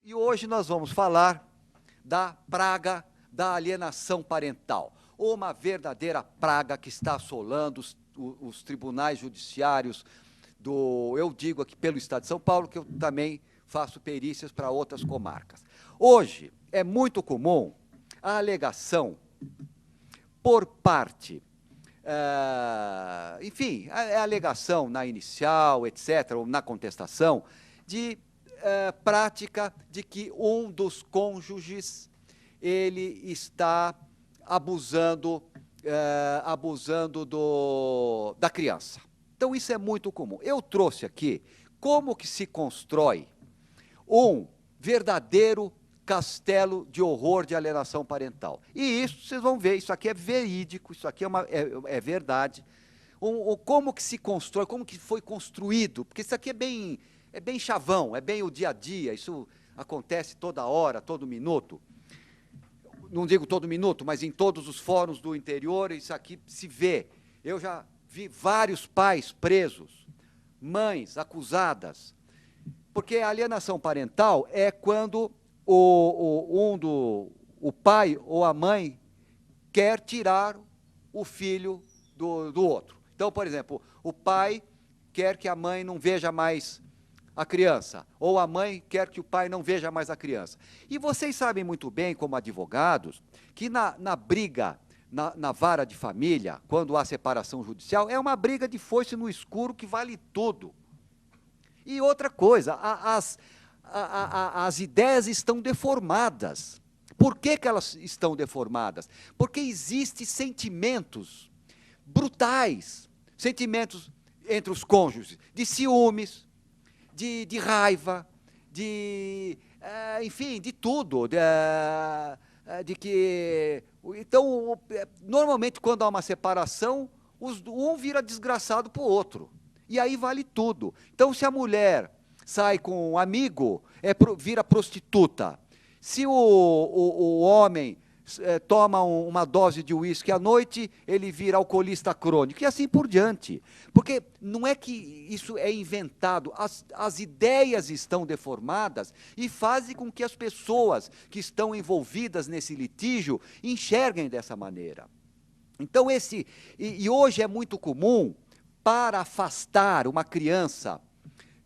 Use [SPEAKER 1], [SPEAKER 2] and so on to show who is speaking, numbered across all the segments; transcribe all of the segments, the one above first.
[SPEAKER 1] E hoje nós vamos falar da praga da alienação parental, uma verdadeira praga que está assolando os tribunais judiciários eu digo aqui pelo Estado de São Paulo, que eu também faço perícias para outras comarcas. Hoje é muito comum a alegação por parte, enfim, a alegação na inicial, etc., ou na contestação, de prática de que um dos cônjuges ele está abusando da criança. Então, isso é muito comum. Eu trouxe aqui como que se constrói um verdadeiro castelo de horror de alienação parental. E isso, vocês vão ver, isso aqui é verídico, isso aqui é verdade. Como que se constrói, como que foi construído, porque isso aqui é bem chavão, é bem o dia a dia, isso acontece toda hora, todo minuto. Não digo todo minuto, mas em todos os fóruns do interior, isso aqui se vê. Eu já vi vários pais presos, mães acusadas, porque a alienação parental é quando o pai ou a mãe quer tirar o filho do outro. Então, por exemplo, o pai quer que a mãe não veja mais a criança, ou a mãe quer que o pai não veja mais a criança. E vocês sabem muito bem, como advogados, que na briga, na vara de família, quando há separação judicial, é uma briga de foice no escuro que vale tudo. E outra coisa, as ideias estão deformadas. Por que elas estão deformadas? Porque existem sentimentos brutais, sentimentos entre os cônjuges, de ciúmes, de raiva, enfim, de tudo, então, normalmente, quando há uma separação, um vira desgraçado para o outro. E aí vale tudo. Então, se a mulher sai com um amigo, vira prostituta. Se o homem toma uma dose de uísque à noite, ele vira alcoolista crônico, e assim por diante. Porque não é que isso é inventado, as ideias estão deformadas e fazem com que as pessoas que estão envolvidas nesse litígio enxerguem dessa maneira. Então, e hoje é muito comum, para afastar uma criança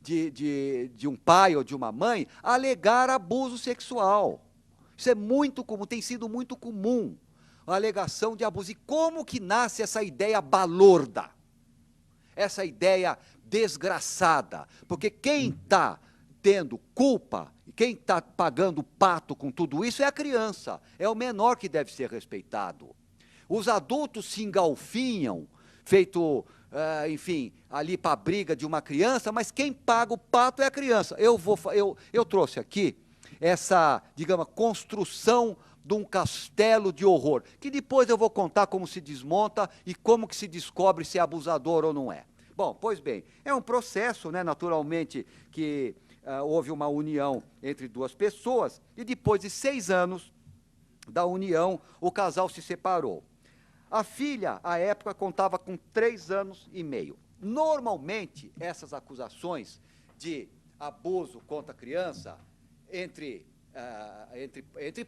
[SPEAKER 1] de um pai ou de uma mãe, alegar abuso sexual. Isso é muito comum, tem sido muito comum, a alegação de abuso. E como que nasce essa ideia balorda? Essa ideia desgraçada? Porque quem está tendo culpa, quem está pagando o pato com tudo isso é a criança, é o menor que deve ser respeitado. Os adultos se engalfinham, feito, enfim, ali para a briga de uma criança, mas quem paga o pato é a criança. Eu trouxe aqui essa, digamos, construção de um castelo de horror, que depois eu vou contar como se desmonta e como que se descobre se é abusador ou não é. Bom, pois bem, é um processo, né, naturalmente, que houve uma união entre duas pessoas, e depois de 6 anos da união, o casal se separou. A filha, à época, contava com 3 anos e meio. Normalmente, essas acusações de abuso contra a criança entre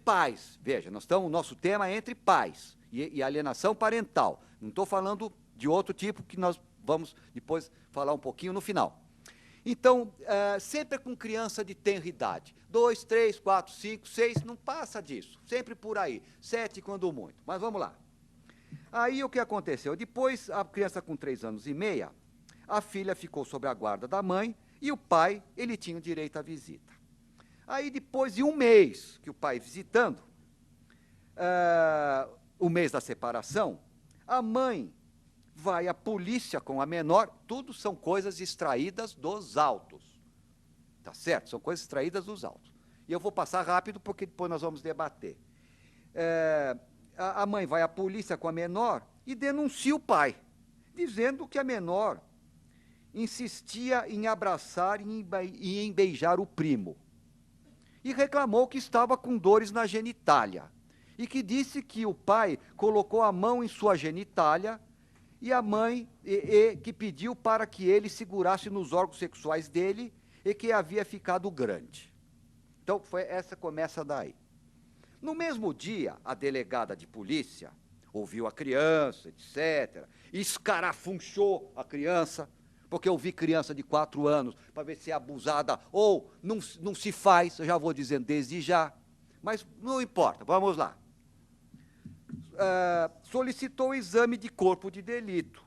[SPEAKER 1] pais, veja, o nosso tema é entre pais e alienação parental. Não estou falando de outro tipo que nós vamos depois falar um pouquinho no final. Então, sempre com criança de tenra idade, 2, 3, 4, 5, 6, não passa disso, sempre por aí, 7 quando muito, mas vamos lá. Aí o que aconteceu? Depois, a criança com 3 anos e meio, a filha ficou sob a guarda da mãe e o pai, ele tinha o direito à visita. Aí, depois de 1 mês que o pai visitando, o mês da separação, a mãe vai à polícia com a menor, tudo são coisas extraídas dos autos, tá certo? São coisas extraídas dos autos. E eu vou passar rápido, porque depois nós vamos debater. A mãe vai à polícia com a menor e denuncia o pai, dizendo que a menor insistia em abraçar e em beijar o primo. E reclamou que estava com dores na genitália. E que disse que o pai colocou a mão em sua genitália e a mãe que pediu para que ele segurasse nos órgãos sexuais dele e que havia ficado grande. Então, essa começa daí. No mesmo dia, a delegada de polícia ouviu a criança, etc., escarafunchou a criança, porque eu vi criança de 4 anos para ver se é abusada ou não se faz, eu já vou dizendo desde já, mas não importa, vamos lá. Solicitou o exame de corpo de delito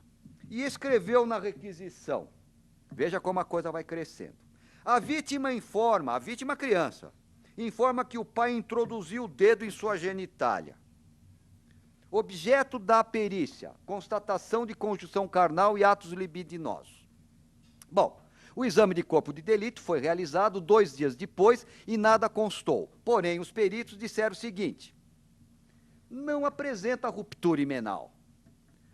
[SPEAKER 1] e escreveu na requisição. Veja como a coisa vai crescendo. A vítima criança, informa que o pai introduziu o dedo em sua genitália. Objeto da perícia, constatação de conjunção carnal e atos libidinosos. Bom, o exame de corpo de delito foi realizado 2 dias depois e nada constou. Porém, os peritos disseram o seguinte: não apresenta ruptura himenal.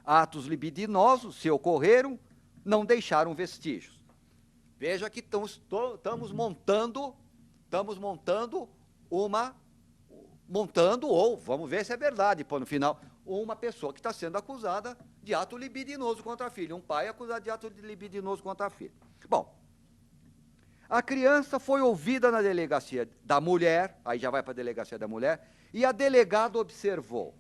[SPEAKER 1] Atos libidinosos, se ocorreram, não deixaram vestígios. Veja que estamos montando ou, vamos ver se é verdade, no final, uma pessoa que está sendo acusada de ato libidinoso contra a filha, um pai acusado de ato libidinoso contra a filha. Bom, a criança foi ouvida na delegacia da mulher, aí já vai para a delegacia da mulher, e a delegada observou.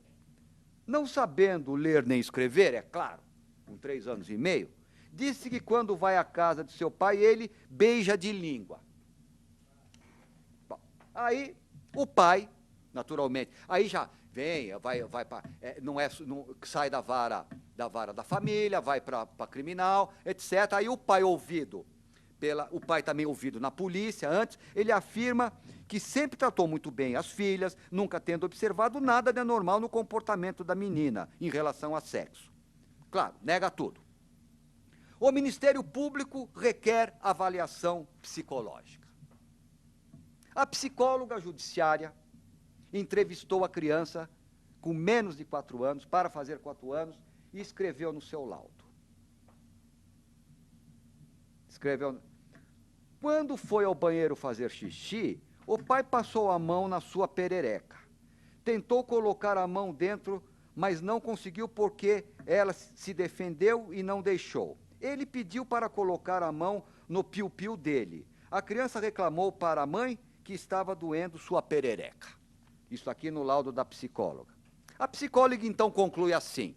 [SPEAKER 1] Não sabendo ler nem escrever, é claro, com 3 anos e meio, disse que quando vai à casa de seu pai, ele beija de língua. Bom, aí o pai, naturalmente, aí já vem, vai para, não sai da vara da família, vai para criminal, etc. Aí o pai ouvido, o pai também ouvido na polícia antes, ele afirma que sempre tratou muito bem as filhas, nunca tendo observado nada de anormal no comportamento da menina em relação a sexo. Claro, nega tudo. O Ministério Público requer avaliação psicológica. A psicóloga judiciária entrevistou a criança com menos de 4 anos, para fazer 4 anos, e escreveu no seu laudo. Quando foi ao banheiro fazer xixi, o pai passou a mão na sua perereca. Tentou colocar a mão dentro, mas não conseguiu porque ela se defendeu e não deixou. Ele pediu para colocar a mão no piu-piu dele. A criança reclamou para a mãe que estava doendo sua perereca. Isso aqui no laudo da psicóloga. A psicóloga então conclui assim: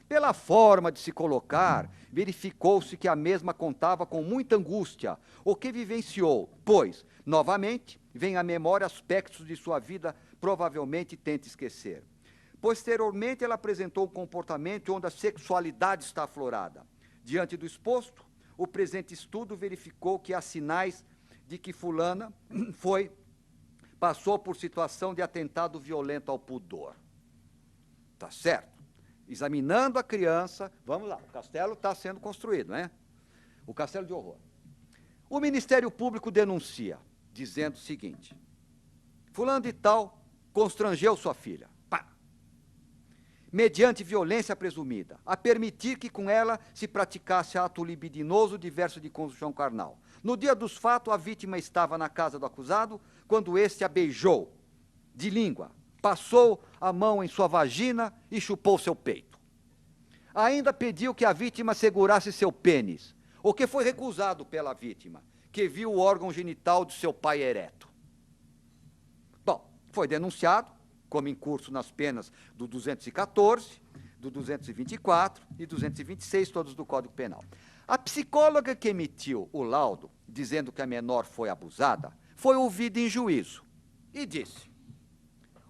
[SPEAKER 1] pela forma de se colocar, verificou-se que a mesma contava com muita angústia, o que vivenciou, pois, novamente, vem à memória aspectos de sua vida, provavelmente tenta esquecer. Posteriormente, ela apresentou um comportamento onde a sexualidade está aflorada. Diante do exposto, o presente estudo verificou que há sinais de que fulana passou por situação de atentado violento ao pudor. Tá certo? Examinando a criança, vamos lá, o castelo está sendo construído, né? O castelo de horror. O Ministério Público denuncia, dizendo o seguinte: fulano de tal constrangeu sua filha, mediante violência presumida, a permitir que com ela se praticasse ato libidinoso diverso de conjunção carnal. No dia dos fatos, a vítima estava na casa do acusado, quando este a beijou de língua, passou a mão em sua vagina e chupou seu peito. Ainda pediu que a vítima segurasse seu pênis, o que foi recusado pela vítima, que viu o órgão genital de seu pai ereto. Bom, foi denunciado, como em curso nas penas do 214, do 224 e 226, todos do Código Penal. A psicóloga que emitiu o laudo, dizendo que a menor foi abusada, foi ouvida em juízo e disse: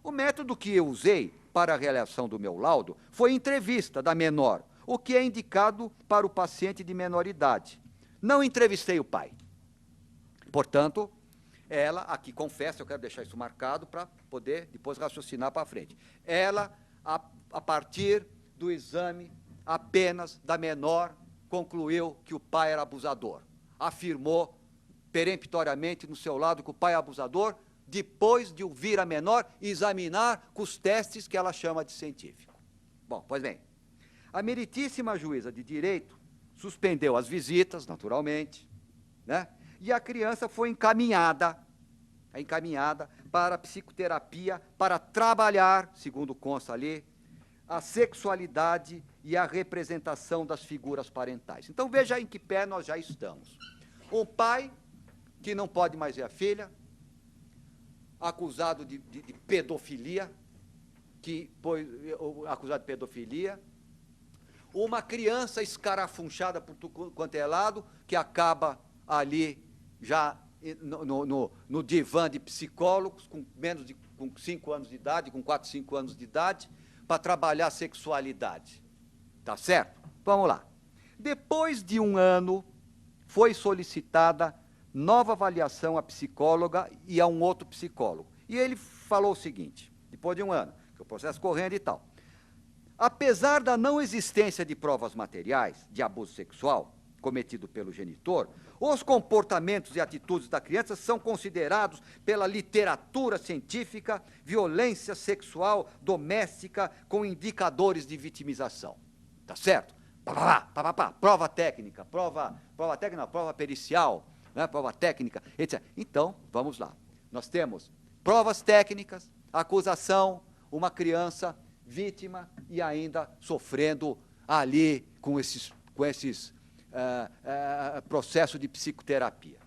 [SPEAKER 1] o método que eu usei para a realização do meu laudo foi entrevista da menor, o que é indicado para o paciente de menor idade. Não entrevistei o pai. Portanto, ela, aqui confessa, eu quero deixar isso marcado para poder depois raciocinar para frente. Ela, a partir do exame apenas da menor, concluiu que o pai era abusador. Afirmou peremptoriamente no seu lado que o pai é abusador, depois de ouvir a menor e examinar com os testes que ela chama de científico. Bom, pois bem, a meritíssima juíza de direito suspendeu as visitas, naturalmente, né? E a criança foi encaminhada para a psicoterapia, para trabalhar, segundo consta ali, a sexualidade e a representação das figuras parentais. Então, veja em que pé nós já estamos. Um pai que não pode mais ver a filha, acusado de pedofilia, acusado de pedofilia, uma criança escarafunchada por tudo quanto é lado, que acaba ali já no divã de psicólogos, com 5 anos de idade, com 4, 5 anos de idade, para trabalhar a sexualidade. Tá certo? Vamos lá. Depois de 1 ano, foi solicitada nova avaliação à psicóloga e a um outro psicólogo. E ele falou o seguinte, depois de 1 ano, que o processo correndo e tal. Apesar da não existência de provas materiais de abuso sexual cometido pelo genitor, os comportamentos e atitudes da criança são considerados pela literatura científica violência sexual doméstica com indicadores de vitimização. Tá certo? Prova técnica, prova pericial, né? Prova técnica, etc. Então, vamos lá. Nós temos provas técnicas, acusação, uma criança vítima e ainda sofrendo ali com esses processos de psicoterapia.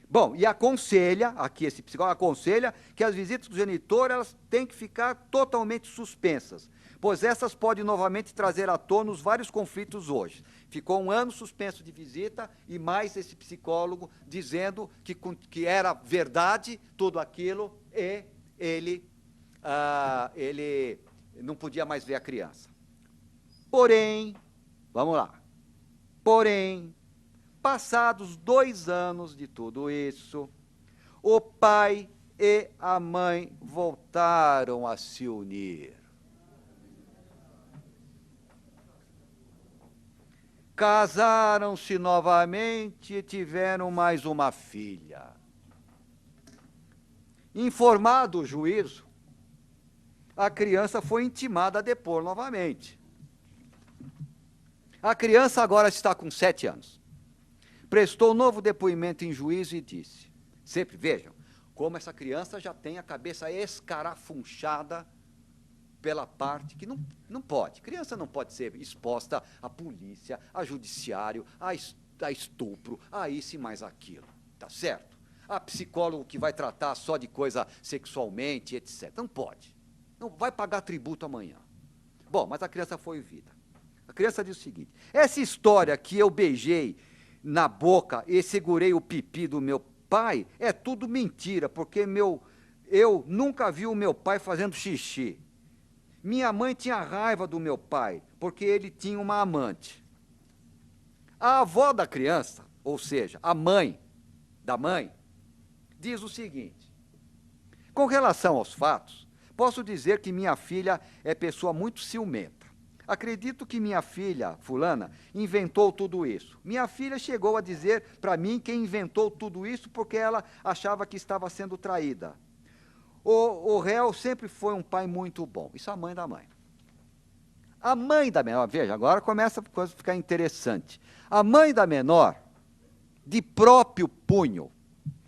[SPEAKER 1] Bom, e aconselha, aqui esse psicólogo aconselha que as visitas do genitor elas têm que ficar totalmente suspensas, pois essas podem novamente trazer à tona os vários conflitos hoje. Ficou 1 ano suspenso de visita e mais esse psicólogo dizendo que era verdade tudo aquilo e ele não podia mais ver a criança. Porém, vamos lá, passados 2 anos de tudo isso, o pai e a mãe voltaram a se unir. Casaram-se novamente e tiveram mais uma filha. Informado o juízo, a criança foi intimada a depor novamente. A criança agora está com 7 anos. Prestou novo depoimento em juízo e disse, sempre vejam, como essa criança já tem a cabeça escarafunchada pela parte que não pode. Criança não pode ser exposta à polícia, a judiciário, a estupro, a isso e mais aquilo. Tá certo? A psicólogo que vai tratar só de coisa sexualmente, etc. Não pode. Não vai pagar tributo amanhã. Bom, mas a criança foi ouvida. A criança diz o seguinte, essa história que eu beijei na boca e segurei o pipi do meu pai é tudo mentira, porque eu nunca vi o meu pai fazendo xixi. Minha mãe tinha raiva do meu pai, porque ele tinha uma amante. A avó da criança, ou seja, a mãe da mãe, diz o seguinte, com relação aos fatos, posso dizer que minha filha é pessoa muito ciumenta. Acredito que minha filha, fulana, inventou tudo isso. Minha filha chegou a dizer para mim que inventou tudo isso porque ela achava que estava sendo traída. O réu sempre foi um pai muito bom. Isso é a mãe da mãe. A mãe da menor, veja, agora começa a coisa a ficar interessante. A mãe da menor, de próprio punho,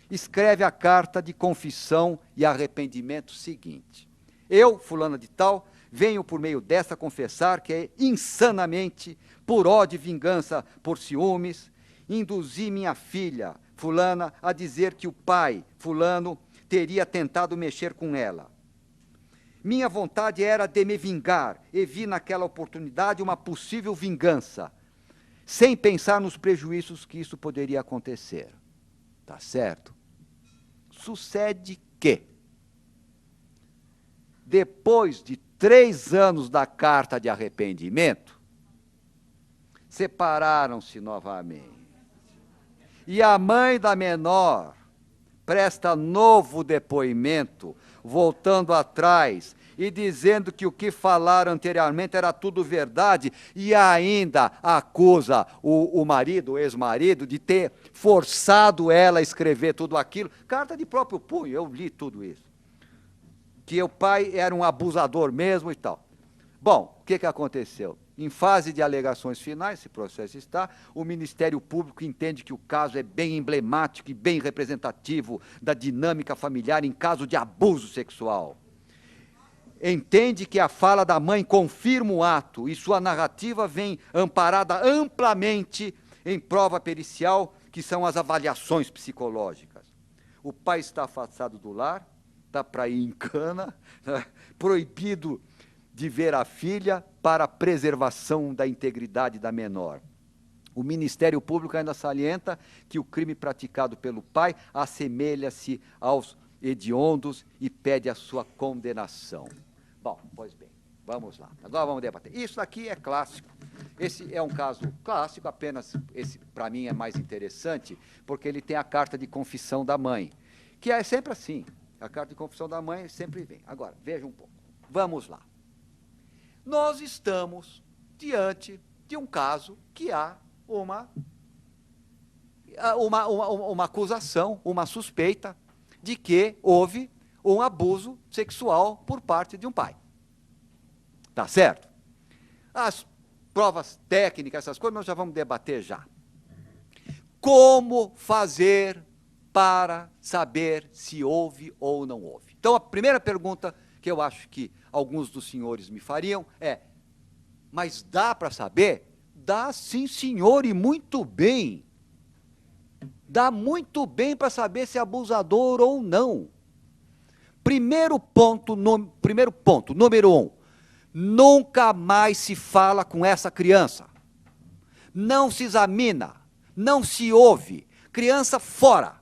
[SPEAKER 1] escreve a carta de confissão e arrependimento seguinte. Eu, fulana de tal, venho por meio desta confessar que é insanamente, por ódio e vingança por ciúmes, induzi minha filha, fulana, a dizer que o pai, fulano, teria tentado mexer com ela. Minha vontade era de me vingar, e vi naquela oportunidade uma possível vingança, sem pensar nos prejuízos que isso poderia acontecer. Tá certo? Sucede que, depois de 3 anos da carta de arrependimento, separaram-se novamente. E a mãe da menor presta novo depoimento, voltando atrás e dizendo que o que falaram anteriormente era tudo verdade, e ainda acusa o marido, o ex-marido, de ter forçado ela a escrever tudo aquilo. Carta de próprio punho, eu li tudo isso. Que o pai era um abusador mesmo e tal. Bom, o que aconteceu? Em fase de alegações finais, esse processo está, o Ministério Público entende que o caso é bem emblemático e bem representativo da dinâmica familiar em caso de abuso sexual. Entende que a fala da mãe confirma o ato e sua narrativa vem amparada amplamente em prova pericial, que são as avaliações psicológicas. o pai está afastado do lar, está para ir em cana, proibido de ver a filha para a preservação da integridade da menor. O Ministério Público ainda salienta que o crime praticado pelo pai assemelha-se aos hediondos e pede a sua condenação. Bom, pois bem, vamos lá. Agora vamos debater. Isso aqui é clássico. Esse é um caso clássico, apenas esse, para mim, é mais interessante, porque ele tem a carta de confissão da mãe, que é sempre assim. A carta de confissão da mãe sempre vem. Agora, veja um pouco. Vamos lá. Nós estamos diante de um caso que há uma acusação, uma suspeita de que houve um abuso sexual por parte de um pai. Tá certo? As provas técnicas, essas coisas, nós já vamos debater já. Como fazer para saber se houve ou não houve? Então, a primeira pergunta que eu acho que alguns dos senhores me fariam é: mas dá para saber? Dá sim, senhor, e muito bem. Dá muito bem para saber se é abusador ou não. Primeiro ponto, número 1. Nunca mais se fala com essa criança. Não se examina, não se ouve. Criança fora.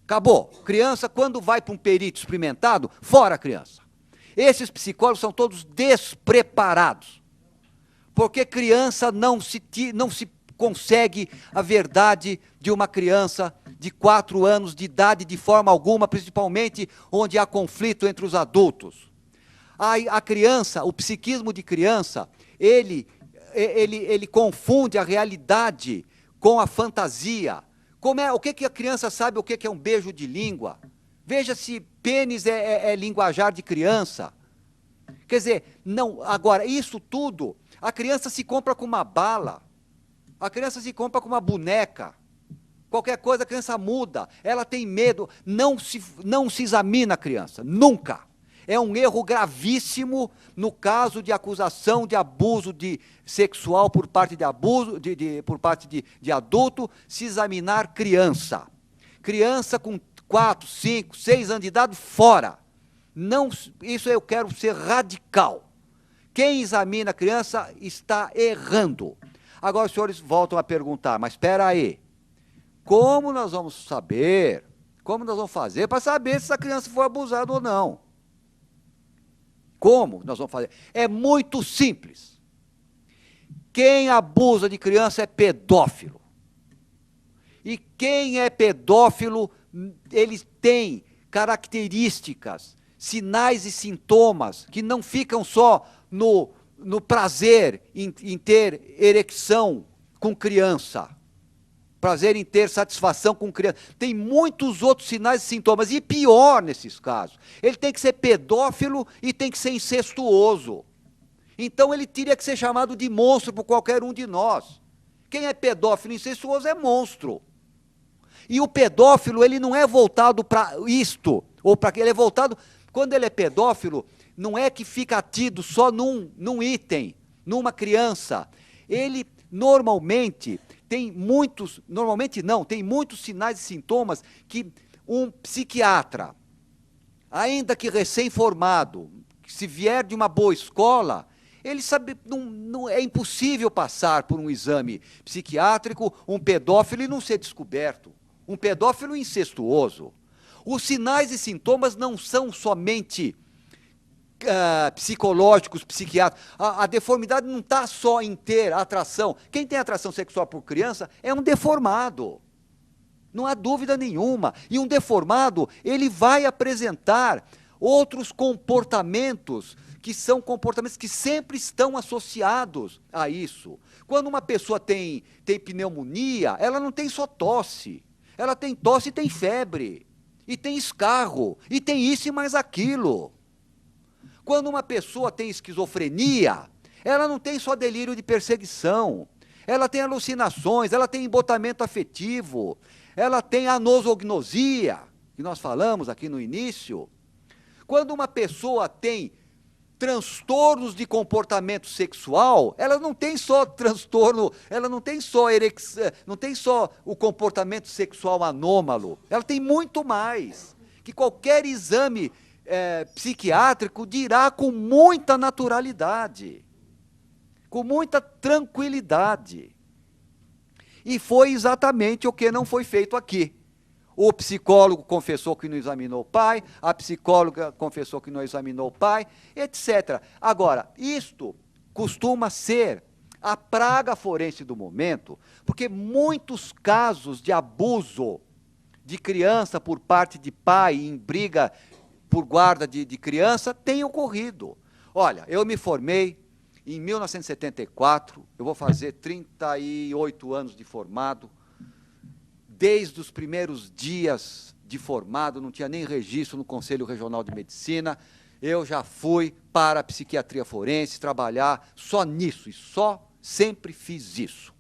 [SPEAKER 1] Acabou. Criança, quando vai para um perito experimentado, fora a criança. Esses psicólogos são todos despreparados. Porque criança não se consegue a verdade de uma criança de 4 anos de idade de forma alguma, principalmente onde há conflito entre os adultos. A criança, o psiquismo de criança, ele confunde a realidade com a fantasia. O que a criança sabe, o que é um beijo de língua? Veja se pênis é linguajar de criança. Quer dizer, não, agora, isso tudo, a criança se compra com uma bala, a criança se compra com uma boneca, qualquer coisa a criança muda, ela tem medo, não se examina a criança, nunca. É um erro gravíssimo no caso de acusação de abuso sexual por parte de adulto, se examinar criança. Criança com 4, 5, 6 anos de idade, fora. Não, isso eu quero ser radical. Quem examina a criança está errando. Agora os senhores voltam a perguntar, mas espera aí, como nós vamos saber, como nós vamos fazer para saber se essa criança foi abusada ou não? Como nós vamos fazer? É muito simples. Quem abusa de criança é pedófilo. E quem é pedófilo, ele tem características, sinais e sintomas que não ficam só no prazer em ter ereção com criança, prazer em ter satisfação com criança. Tem muitos outros sinais e sintomas, e pior nesses casos. Ele tem que ser pedófilo e tem que ser incestuoso. Então ele teria que ser chamado de monstro por qualquer um de nós. Quem é pedófilo e incestuoso é monstro. E o pedófilo, ele não é voltado para isto, ou para aquilo, ele é voltado... Quando ele é pedófilo, não é que fica atido só num item, numa criança. Ele normalmente tem muitos sinais e sintomas que um psiquiatra, ainda que recém-formado, se vier de uma boa escola, ele sabe, é impossível passar por um exame psiquiátrico, um pedófilo e não ser descoberto. Um pedófilo incestuoso. Os sinais e sintomas não são somente psicológicos, psiquiátricos. A deformidade não está só em ter atração. Quem tem atração sexual por criança é um deformado. Não há dúvida nenhuma. E um deformado, ele vai apresentar outros comportamentos, que são comportamentos que sempre estão associados a isso. Quando uma pessoa tem pneumonia, ela não tem só tosse. Ela tem tosse e tem febre. E tem escarro, e tem isso e mais aquilo. Quando uma pessoa tem esquizofrenia, ela não tem só delírio de perseguição, ela tem alucinações, ela tem embotamento afetivo, ela tem anosognosia, que nós falamos aqui no início. Quando uma pessoa tem transtornos de comportamento sexual, ela não tem só transtorno, ela não tem só não tem só o comportamento sexual anômalo, ela tem muito mais, que qualquer exame psiquiátrico dirá com muita naturalidade, com muita tranquilidade. E foi exatamente o que não foi feito aqui. O psicólogo confessou que não examinou o pai, a psicóloga confessou que não examinou o pai, etc. Agora, isto costuma ser a praga forense do momento, porque muitos casos de abuso de criança por parte de pai em briga por guarda de criança têm ocorrido. Olha, eu me formei em 1974, eu vou fazer 38 anos de formado. Desde os primeiros dias de formado, não tinha nem registro no Conselho Regional de Medicina, eu já fui para a psiquiatria forense trabalhar só nisso, e só sempre fiz isso.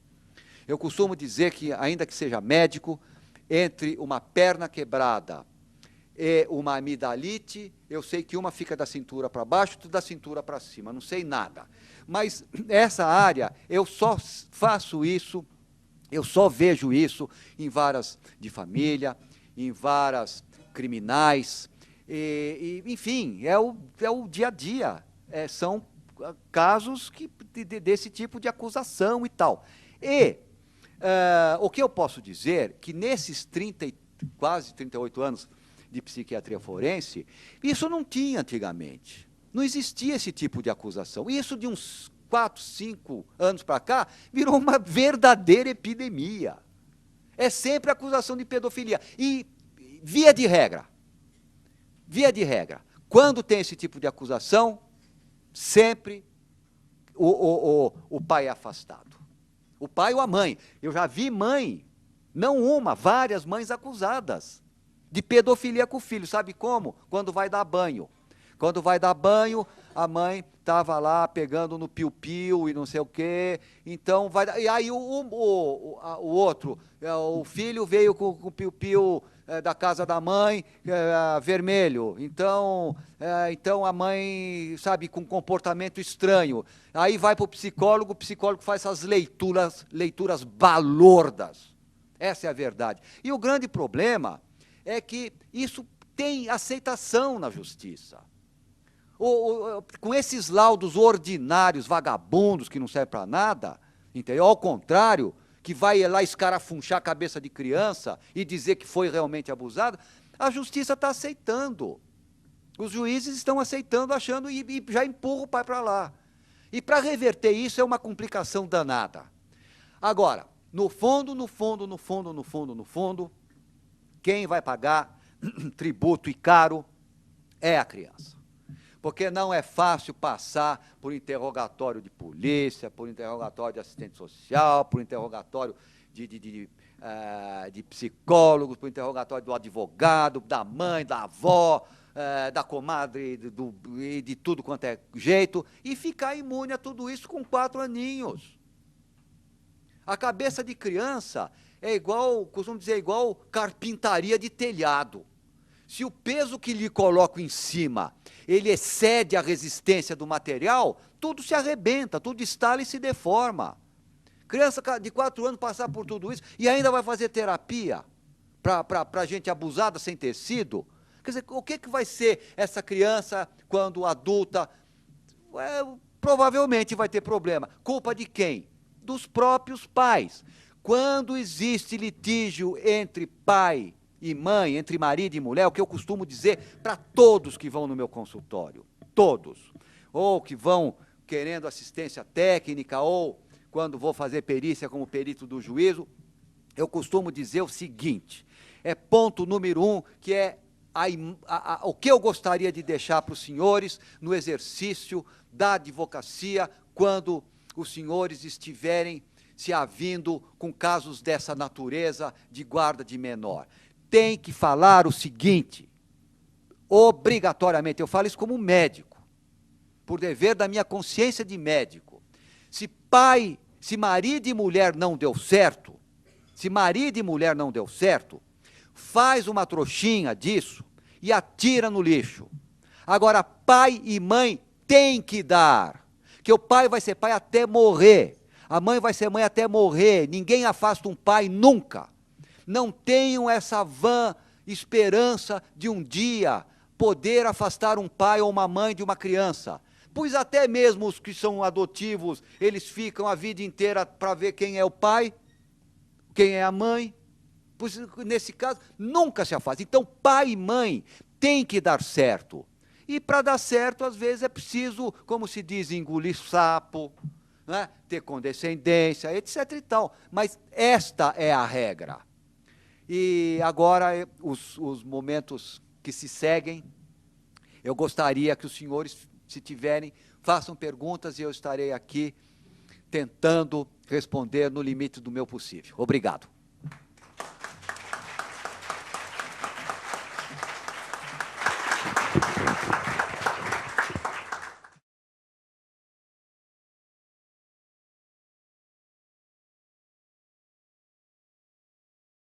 [SPEAKER 1] Eu costumo dizer que, ainda que seja médico, entre uma perna quebrada e uma amidalite, eu sei que uma fica da cintura para baixo, outra da cintura para cima, não sei nada. Mas essa área, eu só faço isso, eu só vejo isso em varas de família, em varas criminais, enfim, é o dia a dia, são casos desse tipo de acusação e tal. E o que eu posso dizer, que nesses quase 38 anos de psiquiatria forense, isso não tinha antigamente, não existia esse tipo de acusação, isso de uns 4, 5 anos para cá, virou uma verdadeira epidemia. É sempre acusação de pedofilia. E, via de regra, quando tem esse tipo de acusação, sempre o pai é afastado. O pai ou a mãe. Eu já vi mãe, não uma, várias mães acusadas de pedofilia com o filho. Sabe como? Quando vai dar banho. Quando vai dar banho, a mãe estava lá pegando no piu-piu e não sei o quê, então vai... E aí o outro, o filho veio com o piu-piu da casa da mãe, vermelho, então a mãe, sabe, com comportamento estranho, aí vai para o psicólogo faz essas leituras balordas, essa é a verdade. E o grande problema é que isso tem aceitação na justiça. Com esses laudos ordinários, vagabundos, que não servem para nada, entendeu? Ao contrário, que vai lá escarafunchar a cabeça de criança e dizer que foi realmente abusado, a justiça está aceitando. Os juízes estão aceitando, achando, e já empurra o pai para lá. E para reverter isso é uma complicação danada. Agora, no fundo, quem vai pagar tributo e caro é a criança. Porque não é fácil passar por interrogatório de polícia, por interrogatório de assistente social, por interrogatório de psicólogos, por interrogatório do advogado, da mãe, da avó, da comadre, de tudo quanto é jeito, e ficar imune a tudo isso com 4 aninhos. A cabeça de criança é igual, costumo dizer, igual carpintaria de telhado. Se o peso que lhe coloco em cima, ele excede a resistência do material, tudo se arrebenta, tudo estala e se deforma. Criança de 4 anos passar por tudo isso e ainda vai fazer terapia para gente abusada sem tecido? Quer dizer, o que vai ser essa criança quando adulta? Provavelmente vai ter problema. Culpa de quem? Dos próprios pais. Quando existe litígio entre pai e mãe, entre marido e mulher, o que eu costumo dizer para todos que vão no meu consultório, todos, ou que vão querendo assistência técnica, ou quando vou fazer perícia como perito do juízo, eu costumo dizer o seguinte, ponto número 1, que é o que eu gostaria de deixar para os senhores no exercício da advocacia, quando os senhores estiverem se havindo com casos dessa natureza de guarda de menor. Tem que falar o seguinte, obrigatoriamente, eu falo isso como médico, por dever da minha consciência de médico. Se marido e mulher não deu certo, faz uma trouxinha disso e atira no lixo. Agora, pai e mãe tem que dar. Que o pai vai ser pai até morrer. A mãe vai ser mãe até morrer. Ninguém afasta um pai nunca. Não tenham essa vã esperança de um dia poder afastar um pai ou uma mãe de uma criança. Pois até mesmo os que são adotivos, eles ficam a vida inteira para ver quem é o pai, quem é a mãe. Pois nesse caso, nunca se afasta. Então, pai e mãe têm que dar certo. E para dar certo, às vezes é preciso, como se diz, engolir sapo, né? Ter condescendência, etc. e tal. Mas esta é a regra. E agora, os momentos que se seguem, eu gostaria que os senhores, se tiverem, façam perguntas e eu estarei aqui tentando responder no limite do meu possível. Obrigado.